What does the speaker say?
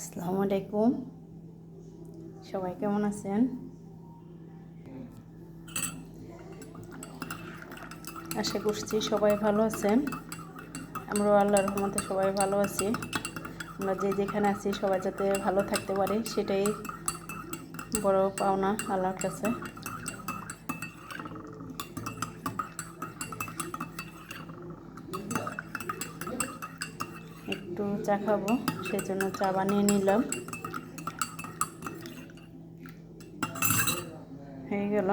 আসসালামু আলাইকুম। সবাই কেমন আছেন? আশা করছি সবাই ভালো আছেন। আমরাও আল্লাহর রহমতে সবাই ভালো আছি। আমরা যে যেখানে আছি সবাই যাতে ভালো থাকতে পারি সেটাই বড় পাওনা আল্লাহর কাছে। একটু চা খাবো, সেজন্য চা বানিয়ে নিলাম। হয়ে গেল।